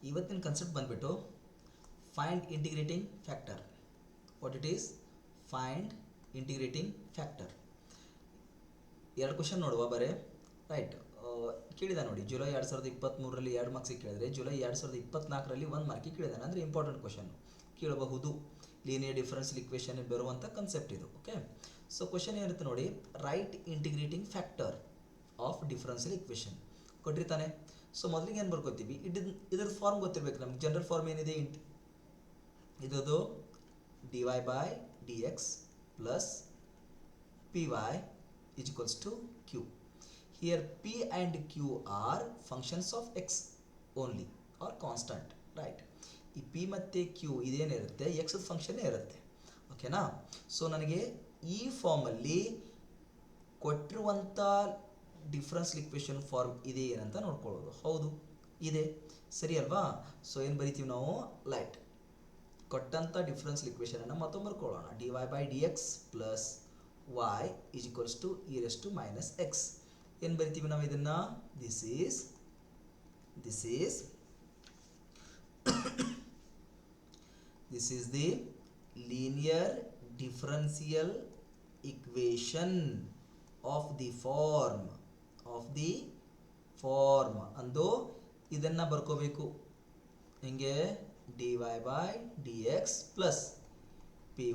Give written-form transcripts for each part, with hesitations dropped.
ಇವತ್ತಿನ ಕಾನ್ಸೆಪ್ಟ್ ಬಂದ್ಬಿಟ್ಟು find integrating factor. What it is find integrating factor. ಎರಡು question ನೋಡುವ ಬರೇ ರೈಟ್. ಕೇಳಿದ ನೋಡಿ, ಜುಲೈ 2023ರಲ್ಲಿ 2 ಮಾರ್ಕ್ಸಿಗೆ ಕೇಳಿದರೆ ಜುಲೈ 2024ರಲ್ಲಿ 1 ಮಾರ್ಕಿಗೆ ಕೇಳಿದಾನೆ. ಅಂದರೆ ಇಂಪಾರ್ಟೆಂಟ್ ಕ್ವಶನ್ ಕೇಳಬಹುದು. ಲೀನಿಯರ್ ಡಿಫರೆನ್ಷಿಯಲ್ ಇಕ್ವೇಷನ್ ಬರುವಂಥ ಕನ್ಸೆಪ್ಟ್ ಇದು. ಓಕೆ, ಸೊ ಕ್ವಶನ್ ಏನಿರುತ್ತೆ ನೋಡಿ, right integrating factor of differential equation ಕೊಟ್ಟಿರ್ತಾನೆ. ಸೊ ಮೊದಲಿಗೆ ಏನು ಬರ್ಕೋತೀವಿ, ಇದ್ರ ಫಾರ್ಮ್ ಗೊತ್ತಿರಬೇಕು ನಮ್ಗೆ. ಜನರಲ್ ಫಾರ್ಮ್ ಏನಿದೆ, ಇದದು dy by dx plus py is equals to q. Here p and q are functions of x only or constant, right? ಈ p ಮತ್ತು q ಇದೇನಿರುತ್ತೆ x ಫಂಕ್ಷನ್ನೇ ಇರುತ್ತೆ. ಓಕೆನಾ? ಸೊ ನನಗೆ ಈ ಫಾರ್ಮಲ್ಲಿ ಕೊಟ್ಟಿರುವಂಥ ಡಿಫರೆನ್ಷಿಯಲ್ ಇಕ್ವೇಷನ್ ಫಾರ್ಮ್ ಇದೆ ಏನಂತ ನೋಡ್ಕೊಳ್ಳೋದು. ಹೌದು ಇದೆ, ಸರಿ ಅಲ್ವಾ? ಸೊ ಏನು ಬರಿತೀವಿ ನಾವು, ಲೈಟ್ ಕೊಟ್ಟಂಥ ಡಿಫರೆನ್ಷಿಯಲ್ ಇಕ್ವೇಷನನ್ನು ಮತ್ತೊಮ್ಮೆ ಬರ್ಕೊಳ್ಳೋಣ. dy by dx plus y is equals to e raised to minus x. ಏನು ಬರಿತೀವಿ ನಾವು ಇದನ್ನು, this is the linear differential equation of the form ಅಂದು ಇದನ್ನು ಬರ್ಕೋಬೇಕು. ಹೆಂಗೆ, dy by dx plus py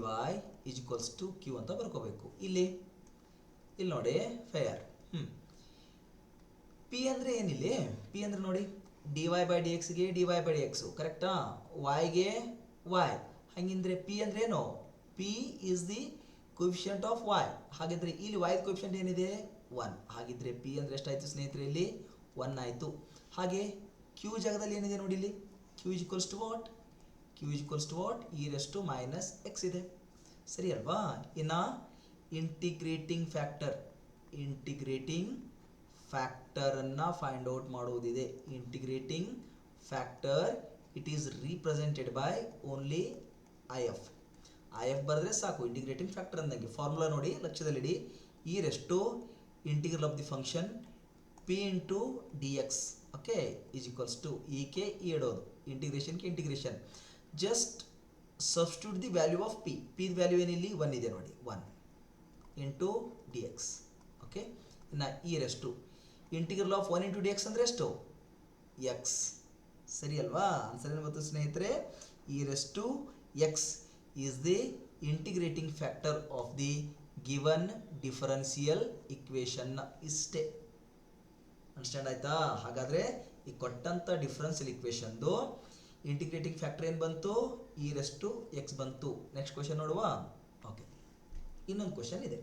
is equals to q ಅಂತ ಬರ್ಕೋಬೇಕು. ಇಲ್ಲಿ ನೋಡಿ ಫೇರ್. ಪಿ ಅಂದರೆ ಏನಿಲ್ಲಿ, ಪಿ ಅಂದರೆ ನೋಡಿ dy by dxಗೆ dy by dx ಕರೆಕ್ಟಾ, yಗೆ y. ಹಾಗಿದ್ರೆ ಪಿ ಅಂದ್ರೆ ಏನು, P is the coefficient of y. ಹಾಗಿದ್ರೆ ಇಲ್ಲಿ y ಕೋಎಫಿಷಿಯಂಟ್ ಏನಿದೆ 1. ಹಾಗಿದ್ರೆ ಪಿ ಅಂದರೆ ಎಷ್ಟಾಯಿತು ಸ್ನೇಹಿತರೆ, ಇಲ್ಲಿ 1 ಆಯಿತು. ಹಾಗೆ q ಜಾಗದಲ್ಲಿ ಏನಿದೆ ನೋಡಿ, ಇಲ್ಲಿ q is equals to what, q is equals to what, e raised to minus x ಇದೆ, ಸರಿ ಅಲ್ವಾ? ಇನ್ನು ಇಂಟಿಗ್ರೇಟಿಂಗ್ ಫ್ಯಾಕ್ಟರನ್ನು ಫೈಂಡ್ ಔಟ್ ಮಾಡುವುದಿದೆ. Integrating factor it is represented by only I F ಬರೆದ್ರೆ ಸಾಕು ಇಂಟಿಗ್ರೇಟಿಂಗ್ ಫ್ಯಾಕ್ಟರ್ ಅಂದಂಗೆ. ಫಾರ್ಮುಲಾ ನೋಡಿ, ಲಕ್ಷ್ಯದಲ್ಲಿಡಿ. E rest integral of the function P into D X, okay, is equals to K E ಇಡೋದು ಇಂಟಿಗ್ರೇಷನ್ಗೆ integration. Just substitute the value of P. P value ಏನಿಲ್ಲಿ 1 ಇದೆ ನೋಡಿ, 1 ಇಂಟು ಡಿ ಎಕ್ಸ್. ಓಕೆ, ಇನ್ನು e rest integral of 1 into D X ಅಂದರೆ ಎಷ್ಟು, x, ಸರಿ ಅಲ್ವಾ? ಆನ್ಸರ್ ಏನು ಬಂತು ಸ್ನೇಹಿತರೆ, e race to x is the integrating factor of the given differential equation. ಇಷ್ಟೇ, ಅಂಡರ್ಸ್ಟ್ಯಾಂಡ್ ಆಯ್ತಾ? ಹಾಗಾದರೆ ಈ ಕೊಟ್ಟಂಥ ಡಿಫರೆನ್ಷಿಯಲ್ ಇಕ್ವೇಷನ್ದು ಇಂಟಿಗ್ರೇಟಿಂಗ್ ಫ್ಯಾಕ್ಟರ್ ಏನು ಬಂತು, ಇ ರೆಸ್ ಟು ಎಕ್ಸ್ ಬಂತು. ನೆಕ್ಸ್ಟ್ ಕ್ವಶನ್ ನೋಡುವ. ಓಕೆ, ಇನ್ನೊಂದು ಕ್ವಶನ್ ಇದೆ.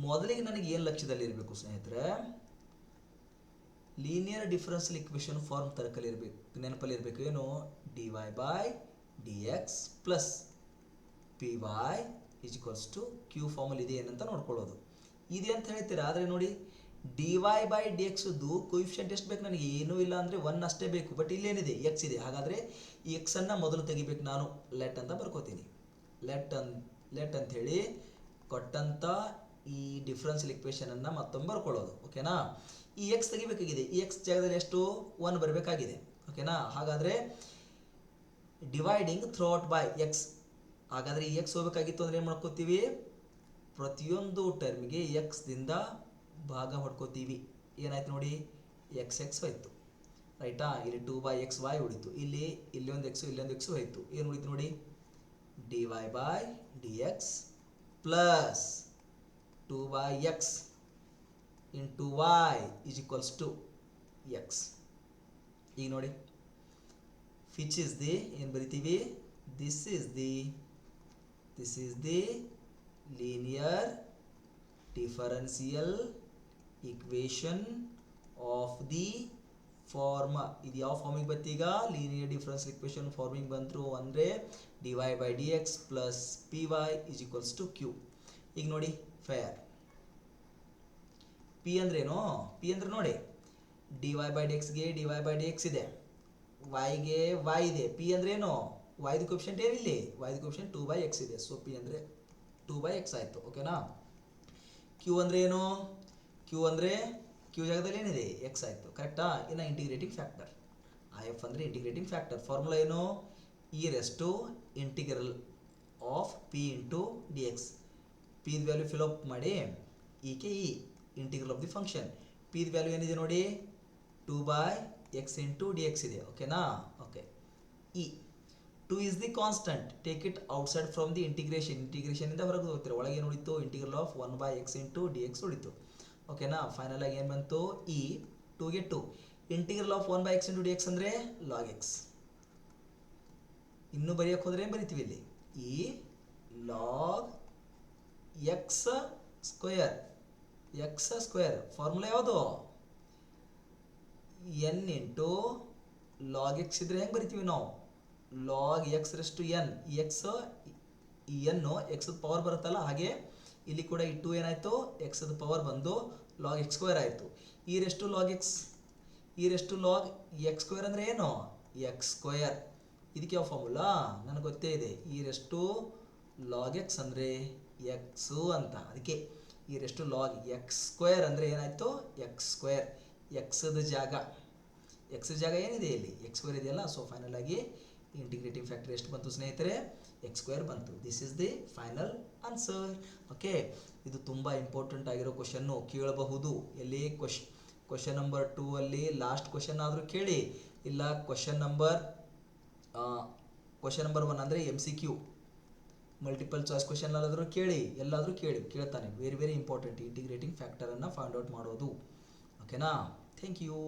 ಮೊದಲಿಗೆ ನನಗೆ ಏನು ಲಕ್ಷ್ಯದಲ್ಲಿ ಇರಬೇಕು ಸ್ನೇಹಿತರೆ, ಲೀನಿಯರ್ ಡಿಫರೆನ್ಷಿಯಲ್ ಇಕ್ವೇಷನ್ ಫಾರ್ಮ್ ತರಕಲಿರಬೇಕು, ನೆನಪಲ್ಲಿರಬೇಕು. ಏನು, dy by dx plus py is equals to q ಫಾರ್ಮಲ್ಲಿ ಇದೆ ಏನಂತ ನೋಡ್ಕೊಳ್ಳೋದು. ಇದೆ ಅಂತ ಹೇಳ್ತೀರಾ, ಆದರೆ ನೋಡಿ dy by dxದು ಕೋಎಫಿಷಿಯಂಟ್ ಎಷ್ಟು ಬೇಕು ನನಗೆ, ಏನೂ ಇಲ್ಲ ಅಂದರೆ 1 ಅಷ್ಟೇ ಬೇಕು. ಬಟ್ ಇಲ್ಲೇನಿದೆ, ಎಕ್ಸ್ ಇದೆ. ಹಾಗಾದರೆ ಈ ಎಕ್ಸನ್ನು ಮೊದಲು ತೆಗಿಬೇಕು ನಾನು. ಲೆಟ್ ಅಂತ ಬರ್ಕೋತೀನಿ. ಲೆಟ್ ಅಂಥೇಳಿ ಕೊಟ್ಟಂಥ ಈ ಡಿಫರೆನ್ಷಿಯಲ್ ಇಕ್ವೇಷನನ್ನು ಮತ್ತೊಮ್ಮೆ ಬರ್ಕೊಳ್ಳೋದು. ಓಕೆನಾ? ಈ ಎಕ್ಸ್ ತೆಗಿಬೇಕಾಗಿದೆ. ಈ ಎಕ್ಸ್ ಜಾಗದಲ್ಲಿ ಎಷ್ಟು, 1 ಬರಬೇಕಾಗಿದೆ. ಓಕೆನಾ? ಹಾಗಾದರೆ dividing through out by X. ಹಾಗಾದರೆ ಈ ಎಕ್ಸ್ ಹೋಗಬೇಕಾಗಿತ್ತು ಅಂದರೆ ಏನು ಮಾಡ್ಕೋತೀವಿ, ಪ್ರತಿಯೊಂದು ಟರ್ಮಿಗೆ ಎಕ್ಸ್ದಿಂದ ಭಾಗ ಹೊಡ್ಕೋತೀವಿ. ಏನಾಯ್ತು ನೋಡಿ, ಎಕ್ಸ್ ಹೋಯ್ತು, ರೈಟಾ? ಇಲ್ಲಿ 2/xy ಉಳಿತು. ಇಲ್ಲೊಂದು ಎಕ್ಸು ಇಲ್ಲೊಂದು ಎಕ್ಸು ಹೋಯ್ತು. ಏನು ಉಳಿತು ನೋಡಿ, dy by dx plus 2/x into y is equals to x. ಈಗ ನೋಡಿ, ವಿಚ್ ಇಸ್ ದಿ, ಏನು ಬರಿತೀವಿ, this is the linear differential equation of the form. ಇದು ಯಾವ ಫಾರ್ಮಿಗೆ ಬರ್ತೀಗ, ಲೀನಿಯರ್ ಡಿಫರೆನ್ಷಿಯಲ್ ಇಕ್ವೇಷನ್ ಫಾರ್ಮಿಗೆ ಬಂದರು ಅಂದರೆ dy by dx plus py is equals to q. ಈಗ ನೋಡಿ ಫೇರ್, ಪಿ ಅಂದ್ರೇನು, ಪಿ ಅಂದರೆ ನೋಡಿ dy by dxಗೆ dy by dx ಇದೆ, yಗೆ y ಇದೆ. ಪಿ ಅಂದ್ರೇನು, yದು ಕೋಎಫಿಷಿಯಂಟ್ ಏನಿಲ್ಲಿ, yದು ಕೋಎಫಿಷಿಯಂಟ್ 2/x ಇದೆ. ಸೊ ಪಿ ಅಂದರೆ 2/x ಆಯಿತು. ಓಕೆನಾ? ಕ್ಯೂ ಅಂದರೆ ಏನು, ಕ್ಯೂ ಅಂದರೆ ಕ್ಯೂ ಜಾಗದಲ್ಲಿ ಏನಿದೆ, ಎಕ್ಸ್ ಆಯಿತು. ಕರೆಕ್ಟಾ? ಇನ್ನು ಇಂಟಿಗ್ರೇಟಿಂಗ್ ಫ್ಯಾಕ್ಟರ್ ಐ ಎಫ್ ಅಂದರೆ ಇಂಟಿಗ್ರೇಟಿಂಗ್ ಫ್ಯಾಕ್ಟರ್. ಫಾರ್ಮುಲಾ ಏನು? E race to integral of P into D X. ಪಿದ ವ್ಯಾಲ್ಯೂ ಫಿಲಪ್ ಮಾಡಿ, K E integral of the function. ಪಿದ ವ್ಯಾಲ್ಯೂ ಏನಿದೆ ನೋಡಿ, 2/x ಇಂಟು ಡಿ ಎಕ್ಸ್ ಇದೆ. ಓಕೆನಾ? Okay. E 2 is the constant, take it outside from the integration. ಇಂಟಿಗ್ರೇಷನಿಂದ ಹೊರಗೆ ಹೋಗ್ತೀರ, ಒಳಗೆ ಏನು ಉಳಿತು? Integral of 1/x into D X ಉಳಿತು. ಓಕೆನಾ? ಫೈನಲ್ ಆಗಿ ಏನು ಬಂತು? ಇ 2ಗೆ 2. Integral of 1/x into D X ಅಂದರೆ ಲಾಗ್ ಎಕ್ಸ್. ಇನ್ನೂ ಬರೆಯೋಕೆ ಹೋದ್ರೆ ಏನು ಬರಿತೀವಿ ಇಲ್ಲಿ? E log X square. X square formula ಯಾವುದು? ಎನ್ ಇಂಟು ಲಾಗ್ ಎಕ್ಸ್ ಇದ್ರೆ ಹೆಂಗೆ ಬರಿತೀವಿ ನಾವು? Log X raised to N. X ಎನ್ನು ಎಕ್ಸ್ ಪವರ್ ಬರುತ್ತಲ್ಲ, ಹಾಗೆ ಇಲ್ಲಿ ಕೂಡ ಈ 2 ಏನಾಯಿತು? ಎಕ್ಸ್ ಪವರ್ ಬಂದು ಲಾಗ್ ಎಕ್ಸ್ ಸ್ಕ್ವೇರ್ ಆಯಿತು. E race to log X, e race to log X square ಅಂದರೆ ಏನು? X square. ಇದಕ್ಕೆ ಯಾವ ಫಾರ್ಮುಲಾ? ನನಗೆ ಗೊತ್ತೇ ಇದೆ. E race to log x ಅಂದರೆ ಎಕ್ಸು ಅಂತ. ಅದಕ್ಕೆ e race to log X square ಅಂದರೆ ಏನಾಯಿತು? X square. ಎಕ್ಸದ ಜಾಗ, ಎಕ್ಸ್ ಜಾಗ ಏನಿದೆ ಇಲ್ಲಿ? ಎಕ್ಸ್ ಸ್ಕ್ವೇರ್ ಇದೆಯಲ್ಲ. ಸೊ ಫೈನಲ್ ಆಗಿ ಇಂಟಿಗ್ರೇಟಿಂಗ್ ಫ್ಯಾಕ್ಟರ್ ಎಷ್ಟು ಬಂತು ಸ್ನೇಹಿತರೆ? ಎಕ್ಸ್ ಸ್ಕ್ವೇರ್ ಬಂತು. This is the final answer. Okay, ಇದು ತುಂಬ ಇಂಪಾರ್ಟೆಂಟ್ ಆಗಿರೋ ಕ್ವಶನ್ನು, ಕೇಳಬಹುದು. ಎಲ್ಲಿ? ಕ್ವಶನ್ ನಂಬರ್ 2 ಅಲ್ಲಿ ಲಾಸ್ಟ್ ಕ್ವಶನ್ ಆದರೂ ಕೇಳಿ, ಇಲ್ಲ ಕ್ವಶನ್ ನಂಬರ್ 1 ಅಂದರೆ MCQ ಮಲ್ಟಿಪಲ್ ಚಾಯ್ಸ್ ಕ್ವಶನ್ ಅಲ್ಲಾದರೂ ಕೇಳಿ, ಎಲ್ಲಾದರೂ ಕೇಳ್ತಾನೆ. ವೆರಿ ವೆರಿ ಇಂಪಾರ್ಟೆಂಟ್ ಇಂಟಿಗ್ರೇಟಿಂಗ್ ಫ್ಯಾಕ್ಟರನ್ನು ಫೈಂಡ್ ಔಟ್ ಮಾಡೋದು. ಓಕೆನಾ? Thank you.